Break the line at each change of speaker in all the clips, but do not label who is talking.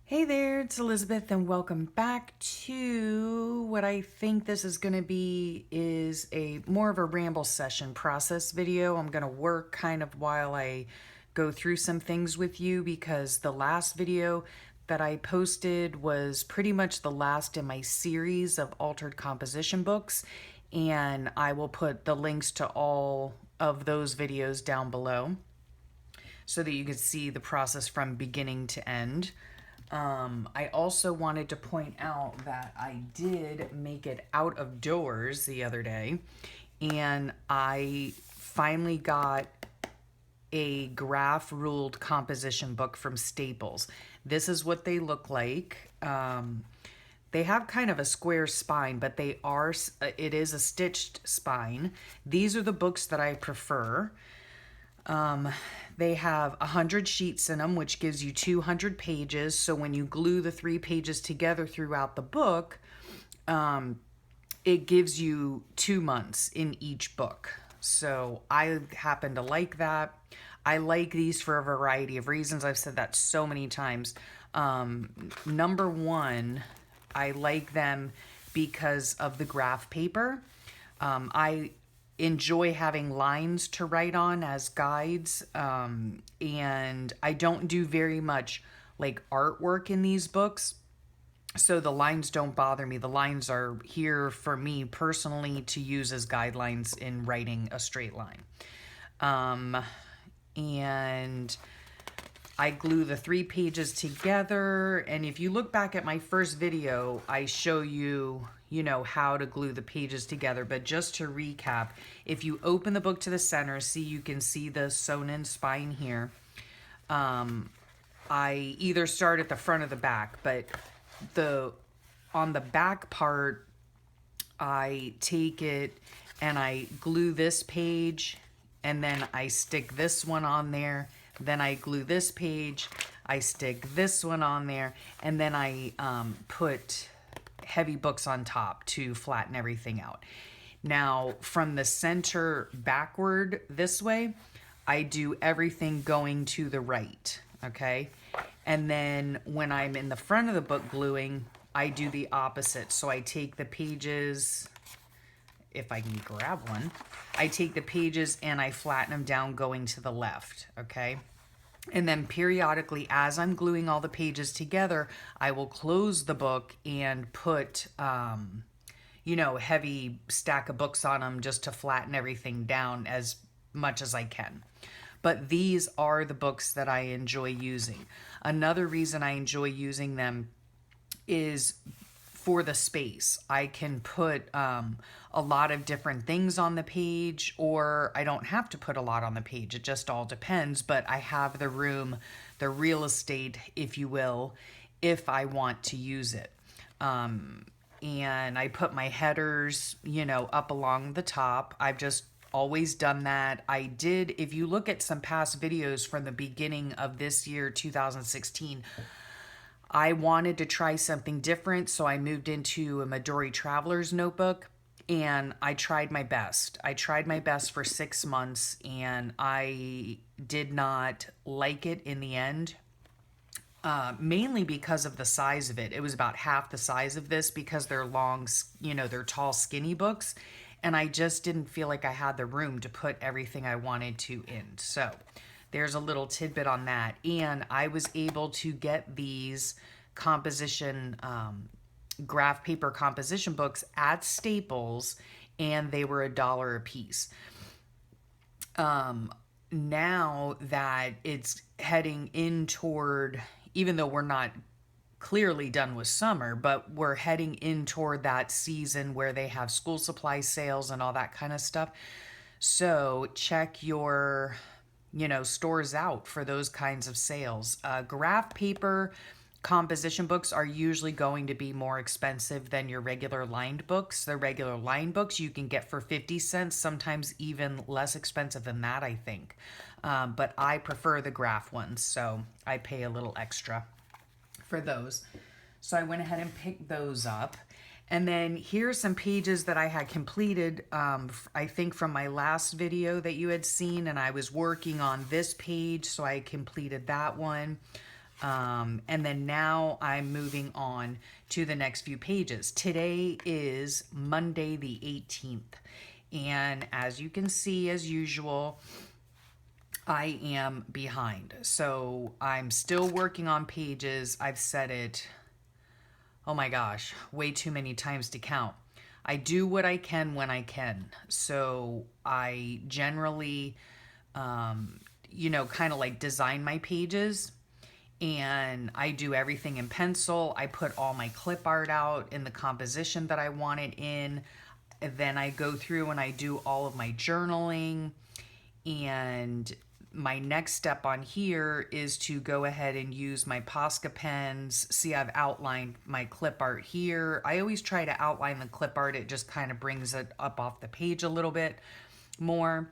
Hey there, it's Elizabeth and welcome back to what I think this is going to be is a more of a ramble session process video. I'm going to work kind of while I go through some things with you because the last video that I posted was pretty much the last in my series of altered composition books, and I will put the links to all of those videos down below so that you can see the process from beginning to end. I also wanted to point out that I did make it out of doors the other day, and I finally got a graph ruled composition book from Staples. This is what they look like. They have kind of a square spine, but it is a stitched spine. These are the books that I prefer. They have 100 sheets in them, which gives you 200 pages. So when you glue the 3 pages together throughout the book, it gives you 2 months in each book. So I happen to like that. I like these for a variety of reasons. I've said that so many times. Number one, I like them because of the graph paper. I enjoy having lines to write on as guides, and I don't do very much like artwork in these books, so the lines don't bother me. The lines are here for me personally to use as guidelines in writing a straight line. And I glue the 3 pages together, and if you look back at my first video, I show you, how to glue the pages together. But just to recap, if you open the book to the center, you can see the sewn in spine here. I either start at the front or the back, but on the back part, I take it and I glue this page, and then I stick this one on there. Then I glue this page, I stick this one on there, and then I put heavy books on top to flatten everything out. Now, from the center backward this way, I do everything going to the right, okay? And then when I'm in the front of the book gluing, I do the opposite. So I take the pages, if I can grab one, I take the pages and I flatten them down going to the left, okay? And then periodically, as I'm gluing all the pages together, I will close the book and put, heavy stack of books on them just to flatten everything down as much as I can. But these are the books that I enjoy using. Another reason I enjoy using them is for the space. I can put a lot of different things on the page, or I don't have to put a lot on the page. It just all depends, but I have the room, the real estate, if you will, if I want to use it. And I put my headers, up along the top. I've just always done that. I did, if you look at some past videos from the beginning of this year, 2016, I wanted to try something different, so I moved into a Midori Traveler's notebook, and I tried my best. I tried my best for 6 months, and I did not like it in the end, mainly because of the size of it. It was about half the size of this because they're long, they're tall, skinny books, and I just didn't feel like I had the room to put everything I wanted to in. So there's a little tidbit on that. And I was able to get these composition, graph paper composition books at Staples, and they were $1 a piece. Now that it's heading in toward, even though we're not clearly done with summer, but we're heading in toward that season where they have school supply sales and all that kind of stuff. So check your stores out for those kinds of sales. Graph paper composition books are usually going to be more expensive than your regular lined books. The regular lined books you can get for 50 cents, sometimes even less expensive than that, I think. But I prefer the graph ones, so I pay a little extra for those. So I went ahead and picked those up. And then here's some pages that I had completed, I think from my last video that you had seen, and I was working on this page, so I completed that one. And then now I'm moving on to the next few pages. Today is Monday the 18th. And as you can see, as usual, I am behind. So I'm still working on pages. I've said it, oh my gosh, way too many times to count. I do what I can when I can. So I generally, kind of like design my pages, and I do everything in pencil. I put all my clip art out in the composition that I want it in. And then I go through and I do all of my journaling. And my next step on here is to go ahead and use my Posca pens. See, I've outlined my clip art here. I always try to outline the clip art. It just kind of brings it up off the page a little bit more.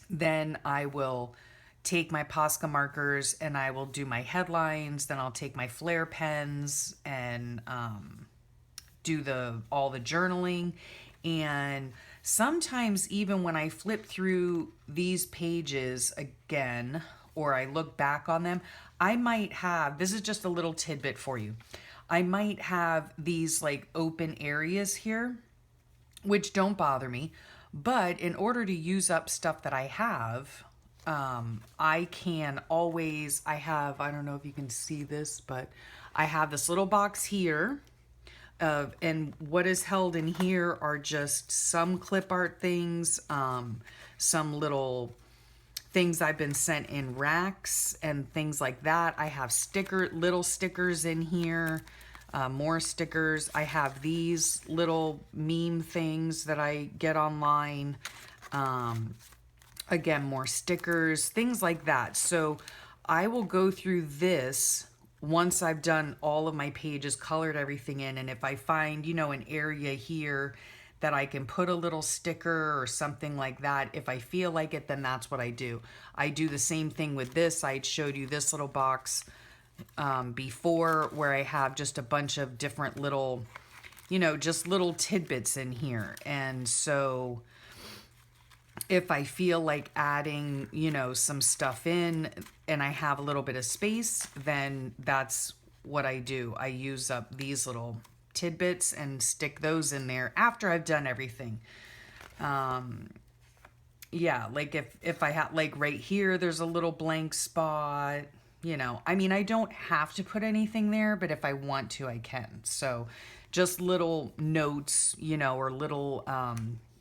Then I will take my Posca markers and I will do my headlines. Then I'll take my Flair pens and do all the journaling. And sometimes even when I flip through these pages again, or I look back on them, I might have, this is just a little tidbit for you, I might have these like open areas here, which don't bother me. But in order to use up stuff that I have, I can always, I don't know if you can see this, but I have this little box here. And what is held in here are just some clip art things, some little things I've been sent in racks and things like that. I have little stickers in here, more stickers. I have these little meme things that I get online. Again, more stickers, things like that. So I will go through this once I've done all of my pages, colored everything in, and if I find, an area here that I can put a little sticker or something like that, if I feel like it, then that's what I do. I do the same thing with this. I showed you this little box before, where I have just a bunch of different little, just little tidbits in here. And so if I feel like adding, some stuff in and I have a little bit of space, then that's what I do. I use up these little tidbits and stick those in there after I've done everything. Yeah, like if I have, like right here, there's a little blank spot, I don't have to put anything there, but if I want to, I can. So just little notes, or little,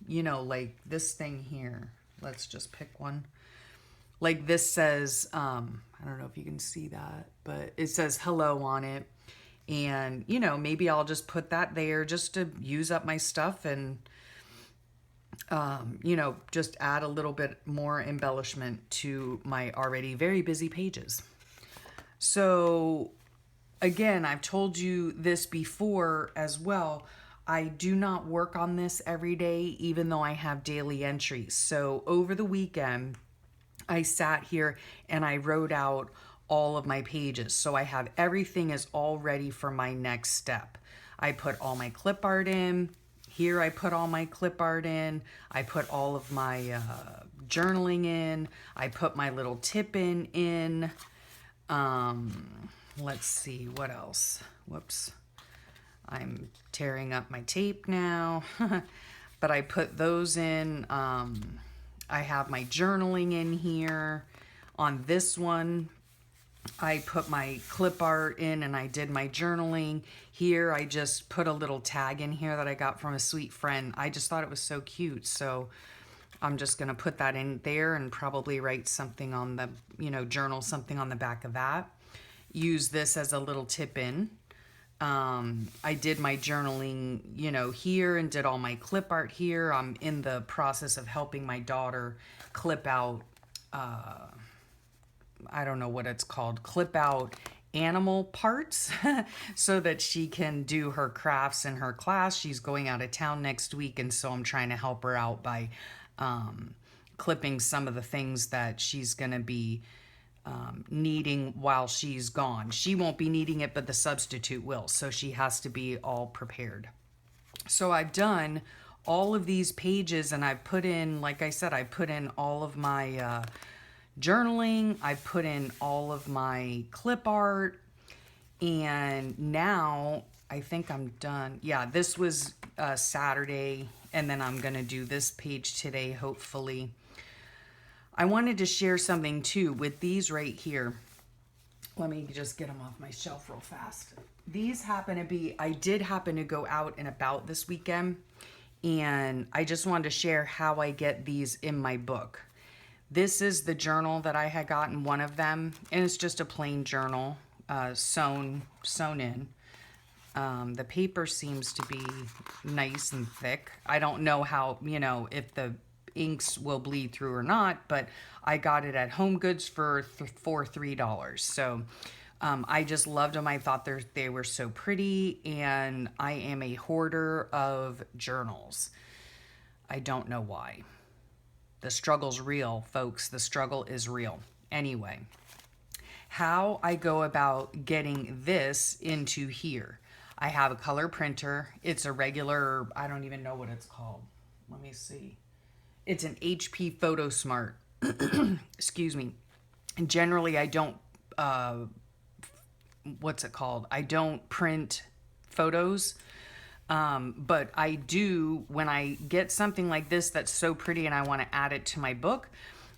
like this thing here. Let's just pick one. Like this says, I don't know if you can see that, but it says hello on it. And, maybe I'll just put that there just to use up my stuff and, just add a little bit more embellishment to my already very busy pages. So again, I've told you this before as well. I do not work on this every day, even though I have daily entries. So over the weekend, I sat here and I wrote out all of my pages. So I have everything is all ready for my next step. I put all my clip art in. Here I put all my clip art in. I put all of my journaling in. I put my little tip in. Let's see, what else? Whoops. I'm tearing up my tape now, but I put those in. I have my journaling in here. On this one, I put my clip art in and I did my journaling. Here, I just put a little tag in here that I got from a sweet friend. I just thought it was so cute. So I'm just going to put that in there and probably write something on the, journal something on the back of that. Use this as a little tip in. I did my journaling, here and did all my clip art here. I'm in the process of helping my daughter clip out, I don't know what it's called, clip out animal parts so that she can do her crafts in her class. She's going out of town next week, and so I'm trying to help her out by clipping some of the things that she's going to be needing while she's gone. She won't be needing it, but the substitute will, so she has to be all prepared. So I've done all of these pages and I've put in, like I said, I put in all of my journaling. I put in all of my clip art, and now I think I'm done. Yeah, this was Saturday, and then I'm gonna do this page today, hopefully. I wanted to share something too with these right here. Let me just get them off my shelf real fast. These happen to be, I did happen to go out and about this weekend, and I just wanted to share how I get these in my book. This is the journal that I had gotten, one of them, and it's just a plain journal, sewn in. The paper seems to be nice and thick. I don't know how, if the inks will bleed through or not, but I got it at Home Goods for $3. So I just loved them. I thought they were so pretty, and I am a hoarder of journals. I don't know why. The struggle's real, folks. The struggle is real. Anyway, how I go about getting this into here. I have a color printer. It's a regular, I don't even know what it's called. Let me see. It's an HP Photo Smart. Excuse me. And generally, I don't, what's it called? I don't print photos. But I do, when I get something like this that's so pretty and I want to add it to my book,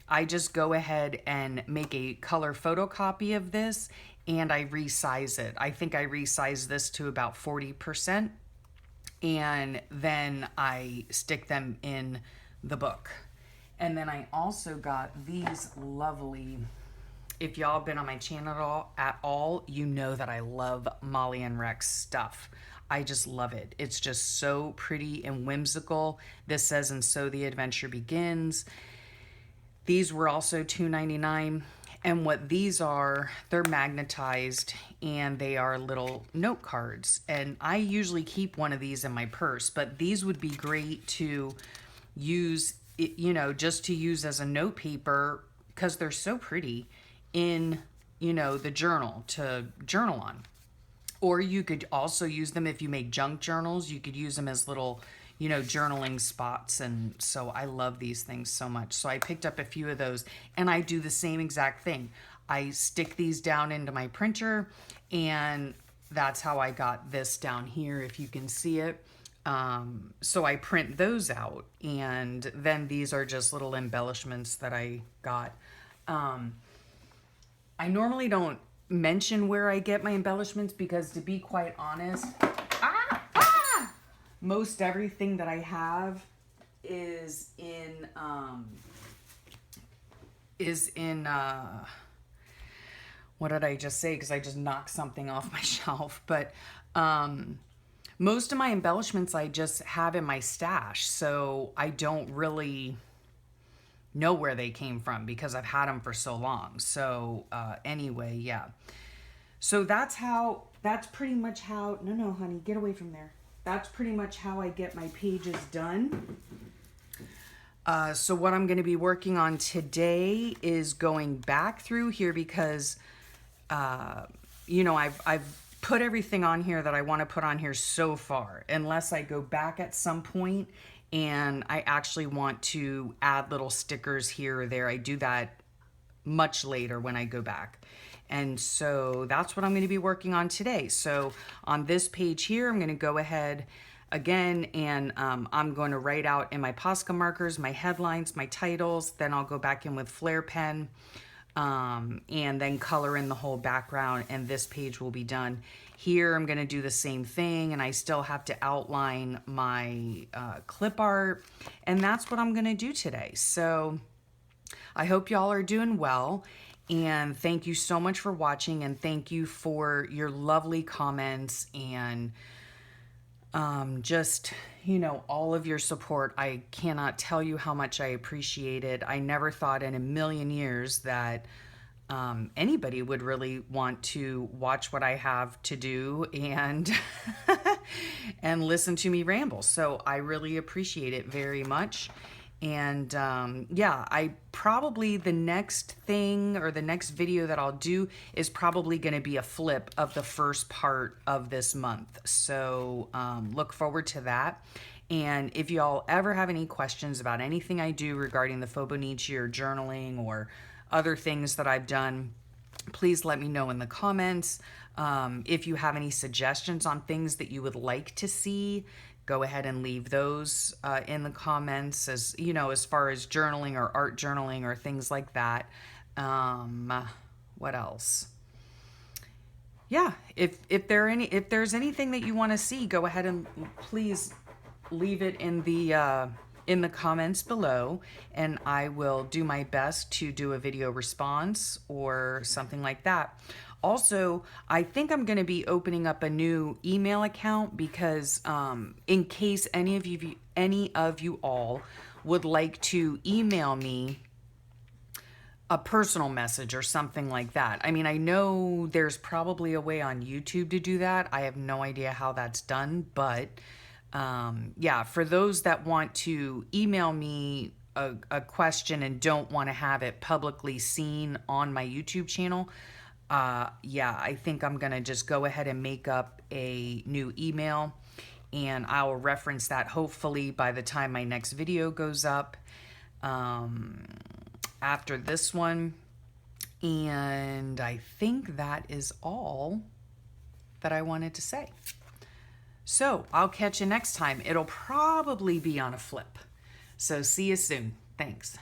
I just go ahead and make a color photocopy of this, and I resize it. I think I resize this to about 40%, and then I stick them in the book. And then I also got these lovely, if y'all been on my channel at all, you know that I love Molly and Rex stuff. I just love it. It's just so pretty and whimsical. This says, "And so the adventure begins." These were also $2.99. And what these are, they're magnetized, and they are little note cards. And I usually keep one of these in my purse, but these would be great to use, just to use as a note paper, because they're so pretty in, the journal to journal on. Or you could also use them if you make junk journals. You could use them as little, journaling spots. And so I love these things so much. So I picked up a few of those, and I do the same exact thing. I stick these down into my printer, and that's how I got this down here, if you can see it. So I print those out, and then these are just little embellishments that I got. I normally don't mention where I get my embellishments because, to be quite honest, most everything that I have is in what did I just say? Because I just knocked something off my shelf. But most of my embellishments I just have in my stash, so I don't really know where they came from because I've had them for so long. So anyway, yeah. So that's pretty much how, no, honey, get away from there. That's pretty much how I get my pages done. So what I'm going to be working on today is going back through here because, I've put everything on here that I want to put on here so far, unless I go back at some point and I actually want to add little stickers here or there. I do that much later when I go back. And so that's what I'm going to be working on today. So on this page here, I'm going to go ahead again, and I'm going to write out in my Posca markers my headlines, my titles. Then I'll go back in with Flair pen and then color in the whole background, and this page will be done. Here I'm going to do the same thing, and I still have to outline my clip art, and that's what I'm going to do today. So I hope y'all are doing well, and thank you so much for watching, and thank you for your lovely comments and just, all of your support. I cannot tell you how much I appreciate it. I never thought in a million years that anybody would really want to watch what I have to do and and listen to me ramble. So I really appreciate it very much. And I probably, the next thing or the next video that I'll do is probably going to be a flip of the first part of this month. So look forward to that. And if y'all ever have any questions about anything I do regarding the Fauxbonichi or journaling or other things that I've done, please let me know in the comments. If you have any suggestions on things that you would like to see, go ahead and leave those in the comments, as you know, as far as journaling or art journaling or things like that. What else? Yeah, if there's anything that you want to see, go ahead and please leave it in the comments below, and I will do my best to do a video response or something like that. Also, I think I'm going to be opening up a new email account because in case any of you all would like to email me a personal message or something like that. I mean, I know there's probably a way on YouTube to do that. I have no idea how that's done, but yeah, for those that want to email me a question and don't want to have it publicly seen on my YouTube channel, yeah, I think I'm going to just go ahead and make up a new email, and I'll reference that hopefully by the time my next video goes up. After this one, and I think that is all that I wanted to say. So I'll catch you next time. It'll probably be on a flip. So see you soon. Thanks.